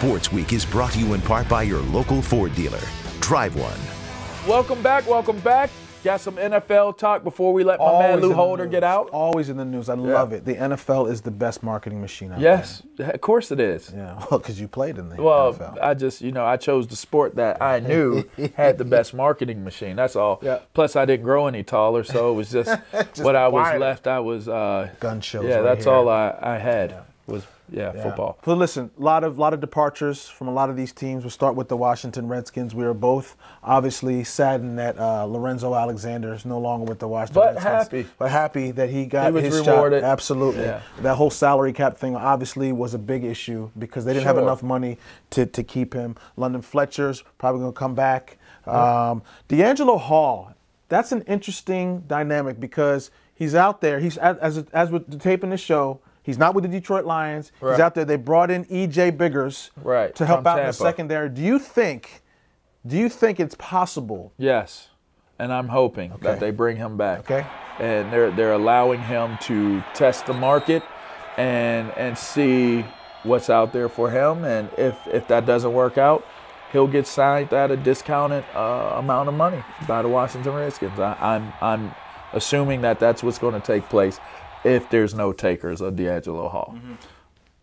SportsWeek is brought to you in part by your local Ford dealer. Drive one. Welcome back. Got some NFL talk before we let my man Lou Holder get out. Always in the news. I love it. The NFL is the best marketing machine out Yes, of course it is. Yeah, well, because you played in the NFL. I just, I chose the sport that I knew had the best marketing machine. That's all. Yeah. Plus, I didn't grow any taller, so it was just, what I was left. I was gun shows. Yeah, right that's here. all I had was football. So listen, a lot of departures from a lot of these teams. We'll start with the Washington Redskins. We are both obviously saddened that Lorenzo Alexander is no longer with the Washington Redskins. But happy that he got his rewarded. shot. Absolutely. Yeah. That whole salary cap thing obviously was a big issue because they didn't have enough money to keep him. London Fletcher's probably going to come back. D'Angelo Hall, that's an interesting dynamic because he's out there. He's as with the taping this show. He's not with the Detroit Lions. Right. He's out there. They brought in E.J. Biggers to help out in the secondary. Do you think it's possible? Yes, and I'm hoping that they bring him back. Okay. And they're allowing him to test the market and see what's out there for him. And if that doesn't work out, he'll get signed at a discounted amount of money by the Washington Redskins. I'm assuming that that's what's going to take place if there's no takers of D'Angelo Hall. Mm-hmm.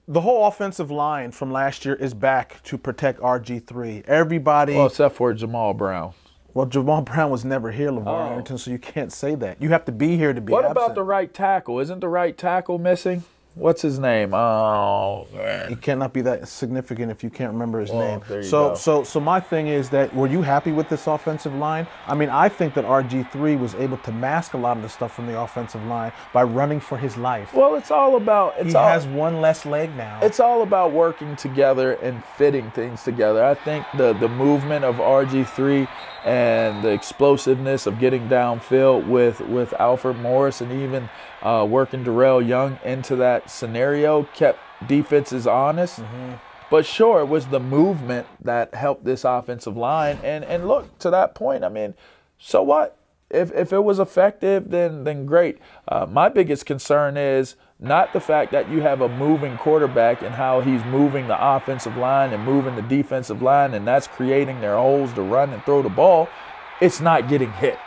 The whole offensive line from last year is back to protect RG3. Everybody. Well, except for Jamal Brown. Well, Jamal Brown was never here, LaVar Arrington, so you can't say that. You have to be here to be absent. What about the right tackle? Isn't the right tackle missing? What's his name? Oh, man. He cannot be that significant if you can't remember his name. There you go. So my thing is that, were you happy with this offensive line? I mean, I think that RG3 was able to mask a lot of the stuff from the offensive line by running for his life. Well, it's all about... He has one less leg now. It's all about working together and fitting things together. I think the movement of RG3 and the explosiveness of getting downfield with Alfred Morris and even working Darrell Young into that scenario kept defenses honest. Mm-hmm. But sure, it was the movement that helped this offensive line. And look, to that point, I mean, so what? If it was effective, then great. My biggest concern is not the fact that you have a moving quarterback and how he's moving the offensive line and moving the defensive line, and that's creating their holes to run and throw the ball. It's not getting hit.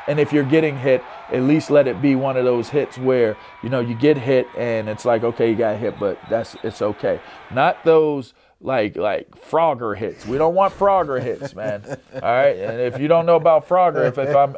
And if you're getting hit, at least let it be one of those hits where, you get hit and it's like, okay, you got hit, but it's okay. Not those like Frogger hits. We don't want Frogger hits, man. All right. And if you don't know about Frogger,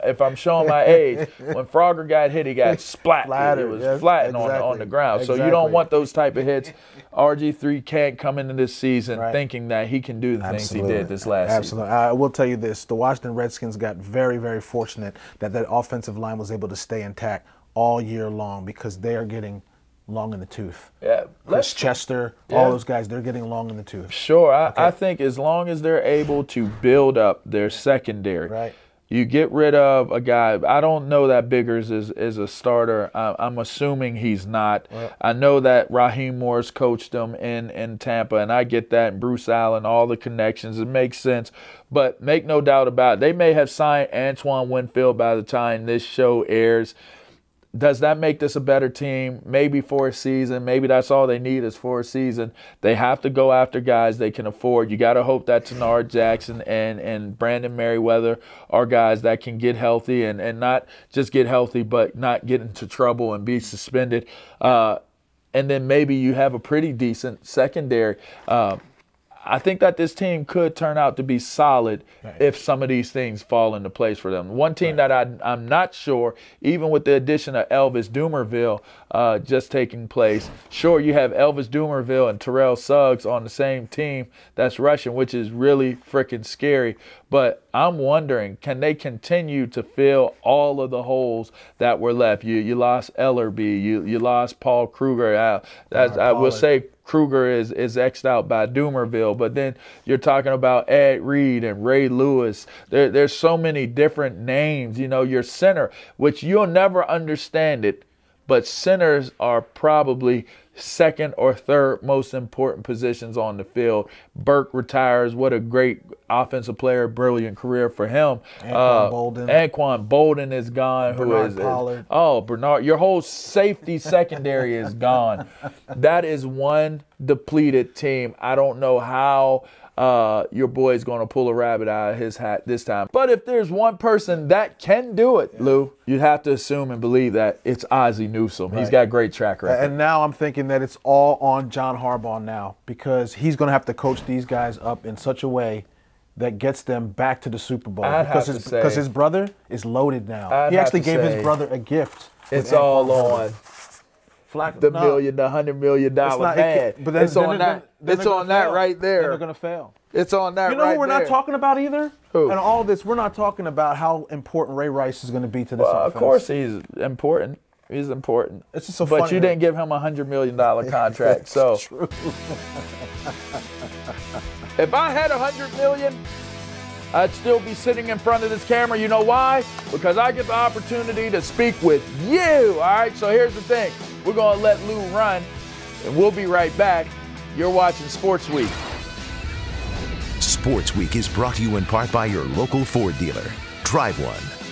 if I'm showing my age, when Frogger got hit, he got splattered. It was flattened on the ground. So you don't want those type of hits. RG3 can't come into this season thinking that he can do the things he did this last season. Absolutely. I will tell you this. The Washington Redskins got very, very fortunate that offensive line was able to stay intact all year long because they are getting long in the tooth. Yeah. Chris Chester, all those guys, they're getting long in the tooth. Sure. I think as long as they're able to build up their secondary, you get rid of a guy. I don't know that Biggers is a starter. I'm assuming he's not. Right. I know that Raheem Morris coached them in Tampa, and I get that. And Bruce Allen, all the connections. It makes sense. But make no doubt about it, they may have signed Antoine Winfield by the time this show airs. Does that make this a better team? Maybe for a season. Maybe that's all they need is for a season. They have to go after guys they can afford. You got to hope that Tenard Jackson and Brandon Merriweather are guys that can get healthy and not just get healthy, but not get into trouble and be suspended. And then maybe you have a pretty decent secondary. I think that this team could turn out to be solid if some of these things fall into place for them. One team that I'm not sure, even with the addition of Elvis Dumerville just taking place, sure, you have Elvis Dumerville and Terrell Suggs on the same team that's rushing, which is really freaking scary. But I'm wondering, can they continue to fill all of the holes that were left? You lost Ellerby, you lost Paul Kruger. I will say Kruger is X'd out by Dumerville, but then you're talking about Ed Reed and Ray Lewis. There's so many different names. Your center, which you'll never understand it, but centers are probably second or third most important positions on the field. Burke retires. What a great offensive player, brilliant career for him. Anquan Bolden is gone. Pollard. Bernard, your whole safety secondary is gone. That is one depleted team. I don't know how your boy is going to pull a rabbit out of his hat this time. But if there's one person that can do it, Lou, you'd have to assume and believe that it's Ozzie Newsome. He's got a great track record. And now I'm thinking that it's all on John Harbaugh now, because he's going to have to coach these guys up in such a way that gets them back to the Super Bowl. Because his brother is loaded now. He actually gave his brother a gift. It's all on the $100 million man. But then, it's on that right there. Then they're going to fail. It's on that right there. You know who we're not talking about either? Who? And all this, we're not talking about how important Ray Rice is going to be to this offense. Of course he's important. He's important. It's just so funny. But you didn't give him a $100 million contract. So true. If I had $100 million, I'd still be sitting in front of this camera. You know why? Because I get the opportunity to speak with you. All right, so here's the thing. We're going to let Lou run, and we'll be right back. You're watching Sports Week. Sports Week is brought to you in part by your local Ford dealer. Drive one.